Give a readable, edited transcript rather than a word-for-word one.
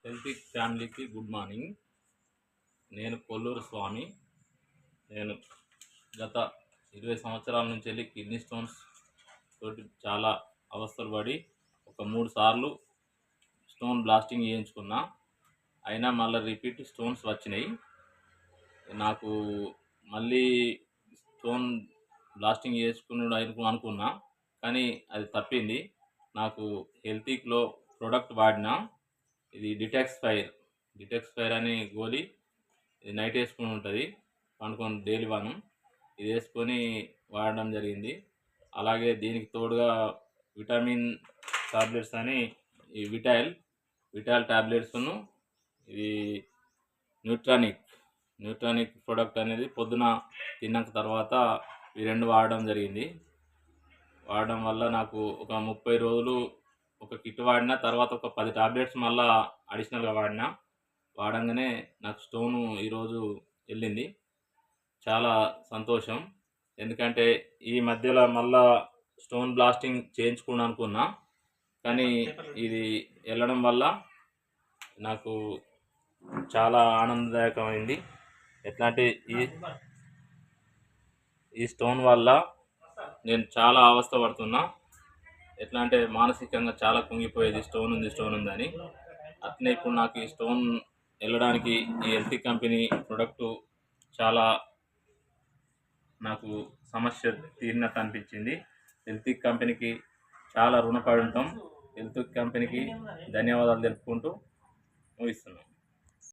Healthy ఫ్యామిలీకి good morning. నేను కొల్లూరు స్వామి. నేను గత 20 సంవత్సరాల నుంచి వెళ్ళి కిడ్నీ స్టోన్స్ తోటి చాలా అవస్థలు పడి ఒక 3 సార్లు స్టోన్ బ్లాస్టింగ్ చేయించుకున్నా. అయినా మళ్ళీ రిపీట్ స్టోన్స్ వచ్చినాయి. నాకు మళ్ళీ స్టోన్ బ్లాస్టింగ్ చేసుకున్నాడు అనుకున్నా, కానీ అది తప్పింది. నాకు హెల్తీలో ప్రోడక్ట్ వాడినా. ఇది డిటాక్స్ఫైర్ అనే గోళీ. ఇది నైట్ వేసుకుని ఉంటుంది, పండుకొని డైలీ వాను ఇది వేసుకొని వాడడం జరిగింది. అలాగే దీనికి తోడుగా విటమిన్ టాబ్లెట్స్ అని ఈ విటాల్ టాబ్లెట్స్ను ఇది న్యూట్రానిక్ ప్రోడక్ట్ అనేది పొద్దున తిన్నాక తర్వాత ఈ 2 వాడడం జరిగింది. వాడడం వల్ల నాకు ఒక 30 రోజులు ఒక కిట్ వాడిన తర్వాత ఒక 10 టాబ్లెట్స్ మళ్ళీ అడిషనల్గా వాడంగానే నాకు స్టోను ఈరోజు వెళ్ళింది. చాలా సంతోషం. ఎందుకంటే ఈ మధ్యలో మళ్ళా స్టోన్ బ్లాస్టింగ్ చేయించుకున్నాను అనుకున్నా, కానీ ఇది వెళ్ళడం వల్ల నాకు చాలా ఆనందదాయకమైంది. ఎట్లా అంటే ఈ స్టోన్ వల్ల నేను చాలా అవస్థ పడుతున్నా. ఎట్లా అంటే మానసికంగా చాలా కుంగిపోయేది, స్టోన్ ఉందని. అట్లనే ఇప్పుడు నాకు ఈ స్టోన్ వెళ్ళడానికి ఈ హెల్తీ కంపెనీ ప్రొడక్టు చాలా నాకు సమస్య తీరినట్టు అనిపించింది. హెల్తీ కంపెనీకి చాలా రుణపడి ఉంటాం. హెల్తీ కంపెనీకి ధన్యవాదాలు తెలుపుకుంటూ ముగిస్తున్నాం.